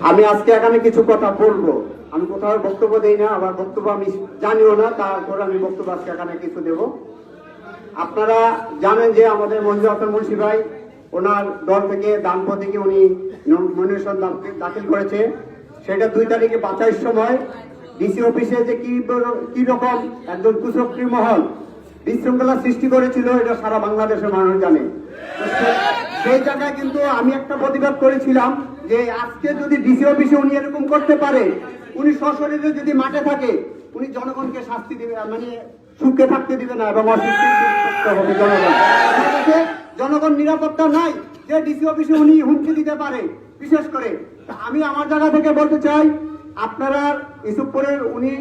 আমি আজকে এখানে কিছু কথা বলবো। আমি কোথাও বক্তব্য দেই না, আবার বক্তব্য আমি জানিও না, তারপর আমি বক্তব্য আজকে এখানে কিছু দেব। আপনারা জানেন যে আমাদের মঞ্জুর হাসান মুন্সি ভাই ওনার দল থেকে দান প্রতীকে উনি নমিনেশন দাখিল করেছে। সেটা 2 তারিখে বাছাইয়ের সময় ডিসি অফিসে যে কি রকম একজন কুচক্রী মহল বিশৃঙ্খলা সৃষ্টি করেছিল, এটা সারা বাংলাদেশের মানুষ জানে। সেই জায়গায় কিন্তু আমি একটা প্রতিবাদ করেছিলাম যে আজকে যদি ডিসি অফিসে উনি এরকম করতে পারে, উনি সশরীরে যদি মাঠে থাকে, উনি জনগণকে শাস্তি দিবে, মানে সুখে থাকতে দিবে না এবং অশান্তি হবে জনগণ। জনগণ নিরাপত্তা নাই যে ডিসি অফিসে উনি হুমকি দিতে পারে। বিশেষ করে আমি আমার জায়গা থেকে বলতে চাই, আপনারা ইসুফপুরের উনি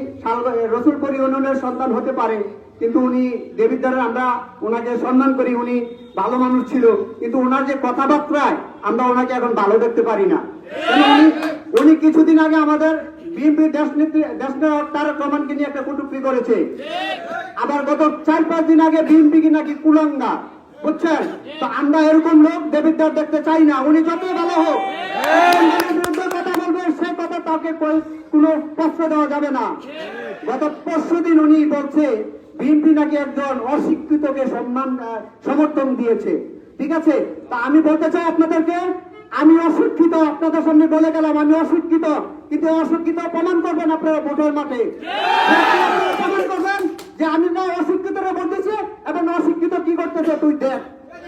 রসুলপুর ইউনিয়নের সন্তান হতে পারে, কিন্তু উনি দেবিদ্বারের আমরা ওনাকে সম্মান করি, উনি ভালো মানুষ ছিল, কিন্তু ওনার যে কথাবার্তায় আমরা ওনাকে এখন ভালো দেখতে পারি না। উনি কিছুদিন আগে আমাদের বিএনপি দেশনায়ক তারেক রহমানকে নিয়ে একটা কটূক্তি করেছে। আবার গত 4-5 দিন আগে বিএনপি কি নাকি কুলাঙ্গা, বুঝছেন? তো আমরা এরকম লোক দেবিদ্বার দেখতে চাই না। উনি যতই ভালো হোক, বিরুদ্ধে কথা বলবে, সে কথা তাকে কোনো প্রশ্ন দেওয়া যাবে না। গত 5 দিন উনি বলছে বিএনপি নাকি একজন অশিক্ষিতকে সমর্থন দিয়েছে। ঠিক আছে, তা আমি বলতে চাই আপনাদেরকে, আমি অশিক্ষিত, আপনাদের সামনে বলে গেলাম আমি অশিক্ষিত, কিন্তু অশিক্ষিত প্রমাণ করবেন আপনারা ভোটের মাঠে। প্রমাণ করবেন যে আমি না অশিক্ষিতরা বলতেছি এবং অশিক্ষিত কি করতেছে তুই দেখ।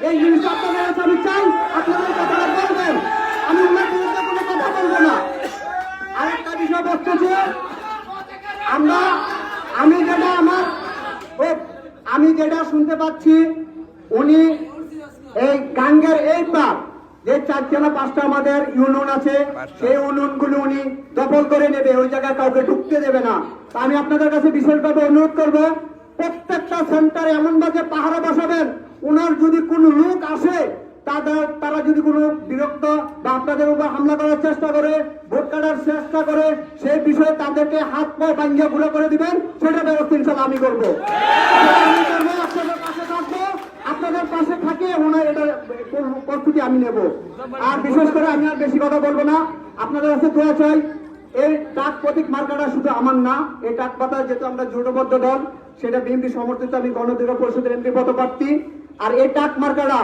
এই জিনিসটা আপনাদের কাছে আমি চাই, আপনাদের কথাটা বলবেন। আমি ওনার বিরুদ্ধে কোনো কথা বলবো না। আরেকটা বিষয় বলতেছে, আমি যেটা শুনতে পাচ্ছি, উনি এই গাঙ্গের এই পার যে 4-5টা আমাদের ইউনিয়ন আছে, সেই ইউনিয়নগুলো উনি দখল করে নেবে, ওই জায়গায় কাউকে ঢুকতে দেবে না। তা আমি আপনাদের কাছে বিশেষভাবে অনুরোধ করবো, প্রত্যেকটা সেন্টারে এমন ভাবে পাহারা বসাবেন, ওনার যদি কোনো লোক আসে তারা যদি কোনো বিরক্ত বা আপনাদের উপর হামলা করার চেষ্টা করে, ভোট কাটার চেষ্টা করে, সেই বিষয়ে তাদেরকে হাত পায়ে ভাঙ্গিয়ে গুলো করে দিবেন, সেটা ব্যবস্থা ইনশাল্লাহ আমি করবো। আপনাদের পাশে থাকবো, আপনাদের পাশে থাকে ওনার এটা প্রস্তুতি আমি নেব। আর বিশেষ করে আমি আর বেশি কথা বলবো না, আপনাদের কাছে দোয়া চাই। এই ডাক প্রতীক মার্কাটা শুধু আমার না, এই ডাক পাতা যেহেতু আমরা জোটবদ্ধ দল, সেটা বিএনপি সমর্থিত, আমি গণঅধিকার পরিষদের এমপি পদপ্রার্থী। আর এই ডাক মার্কাটা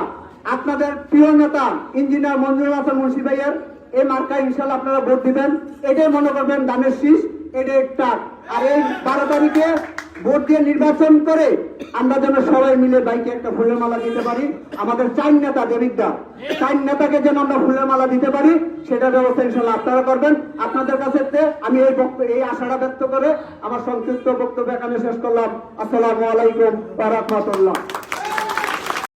আপনাদের প্রিয় নেতা ইঞ্জিনিয়ার মঞ্জুর হাসান মুন্সি ভাইয়ের, এই মার্কায় ইনশাল্লাহ আপনারা ভোট দিবেন। এটাই মনে করবেন ধানের শীষ, এটাই ডাক। আর এই 12 তারিখে ভোট দিয়ে নির্বাচন করে আমরা যেন সবাই মিলে বাইকে একটা ফুলের মালা দিতে পারি। আমাদের 4 নেতা দেবিদ্বার, 4 নেতাকে যেন আমরা ফুলের মালা দিতে পারি, সেটা ব্যবস্থা ইনশাল্লাহ আপনারা করবেন। আপনাদের কাছে আমি এই আশাটা ব্যক্ত করে আমার সংক্ষিপ্ত বক্তব্য এখানে শেষ করলাম। আসসালামু আলাইকুম ওয়া রাহমাতুল্লাহ।